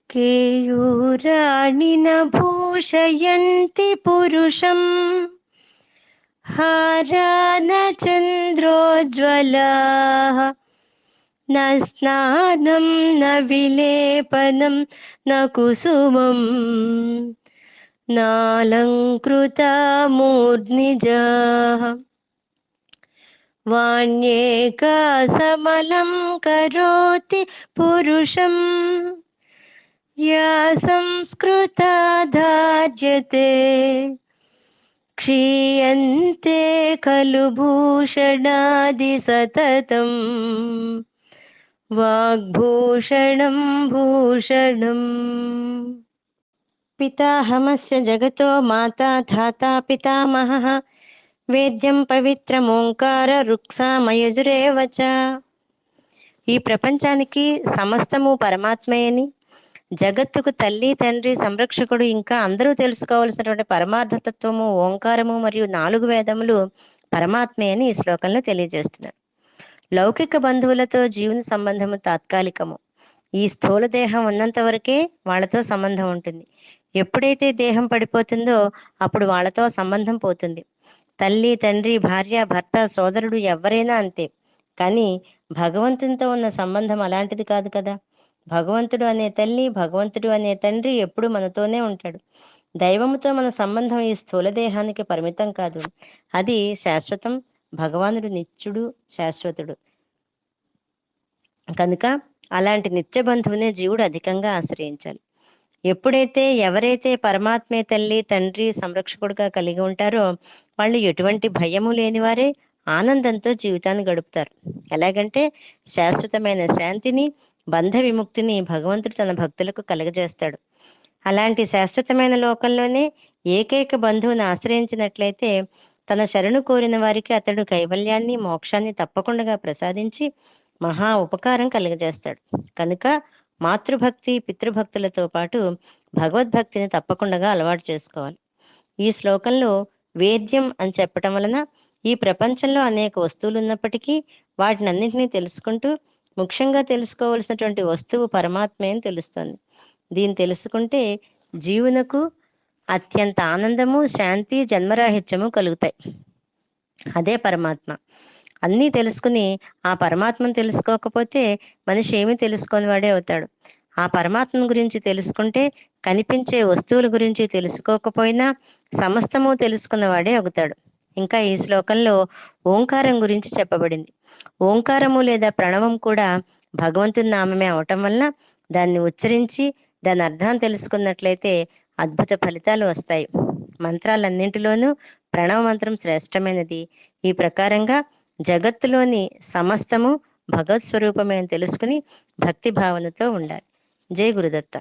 केयूराणि न भूषयन्ति पुरुषम् हारा न चन्द्रोज्ज्वलाः न स्नानं न विलेपनं न कुसुमम् नालङ्कृता मूर्ध्निजाः वाण्येका समलं करोति पुरुषम् या संस्कृता धार्यते क्षीयन्ते खलु भूषणादि सततम् वाग्भूषणं भूषणम्। पिताहमस्य जगतो माता धाता पितामहः వేద్యం పవిత్రమోంకార రుక్సామయజురేవ చ. ఈ ప్రపంచానికి సమస్తము పరమాత్మయని, జగత్తుకు తల్లి తండ్రి సంరక్షకుడు ఇంకా అందరూ తెలుసుకోవలసినటువంటి పరమార్థతత్వము ఓంకారము మరియు 4 వేదములు పరమాత్మే అని ఈ శ్లోకంలో తెలియజేస్తున్నాడు. లౌకిక బంధువులతో జీవన సంబంధము తాత్కాలికము. ఈ స్థూల దేహం ఉన్నంత వరకే వాళ్ళతో సంబంధం ఉంటుంది. ఎప్పుడైతే దేహం పడిపోతుందో అప్పుడు వాళ్ళతో సంబంధం పోతుంది. తల్లి తండ్రి భార్య భర్త సోదరుడు ఎవరైనా అంతే. కానీ భగవంతునితో ఉన్న సంబంధం అలాంటిది కాదు కదా. భగవంతుడు అనే తల్లి భగవంతుడు అనే తండ్రి ఎప్పుడు మనతోనే ఉంటాడు. దైవముతో మన సంబంధం ఈ స్థూల దేహానికి పరిమితం కాదు, అది శాశ్వతం. భగవానుడు నిత్యుడు, శాశ్వతుడు కనుక అలాంటి నిత్య బంధువునే జీవుడు అధికంగా ఆశ్రయించాలి. ఎప్పుడైతే ఎవరైతే పరమాత్మే తల్లి తండ్రి సంరక్షకుడుగా కలిగి ఉంటారో వాళ్ళు ఎటువంటి భయము లేని వారే ఆనందంతో జీవితాన్ని గడుపుతారు. ఎలాగంటే శాశ్వతమైన శాంతిని బంధ విముక్తిని భగవంతుడు తన భక్తులకు కలుగజేస్తాడు. అలాంటి శాశ్వతమైన లోకంలోనే ఏకైక బంధువుని ఆశ్రయించినట్లయితే తన శరణు కోరిన వారికి అతడు కైవల్యాన్ని మోక్షాన్ని తప్పకుండా ప్రసాదించి మహా ఉపకారం కలుగజేస్తాడు. కనుక మాతృభక్తి పితృభక్తులతో పాటు భగవద్భక్తిని తప్పకుండా అలవాటు చేసుకోవాలి. ఈ శ్లోకంలో వేద్యం అని చెప్పటం వలన ఈ ప్రపంచంలో అనేక వస్తువులు ఉన్నప్పటికీ వాటిని అన్నింటినీ తెలుసుకుంటూ ముఖ్యంగా తెలుసుకోవలసినటువంటి వస్తువు పరమాత్మే అని తెలుస్తుంది. దీన్ని తెలుసుకుంటే జీవునకు అత్యంత ఆనందము శాంతి జన్మరాహిత్యము కలుగుతాయి. అదే పరమాత్మ. అన్నీ తెలుసుకుని ఆ పరమాత్మను తెలుసుకోకపోతే మనిషి ఏమీ తెలుసుకొని వాడే అవుతాడు. ఆ పరమాత్మ గురించి తెలుసుకుంటే కనిపించే వస్తువుల గురించి తెలుసుకోకపోయినా సమస్తము తెలుసుకున్న వాడే అవుతాడు. ఇంకా ఈ శ్లోకంలో ఓంకారం గురించి చెప్పబడింది. ఓంకారము లేదా ప్రణవం కూడా భగవంతుని నామమే అవటం వలన దాన్ని ఉచ్చరించి దాని అర్థాన్ని తెలుసుకున్నట్లయితే అద్భుత ఫలితాలు వస్తాయి. మంత్రాలన్నింటిలోనూ ప్రణవ మంత్రం శ్రేష్టమైనది. ఈ ప్రకారంగా జగత్తులోని సమస్తము భగవత్ స్వరూపమే అని తెలుసుకుని భక్తి భావనతో ఉండాలి. జై గురుదత్త.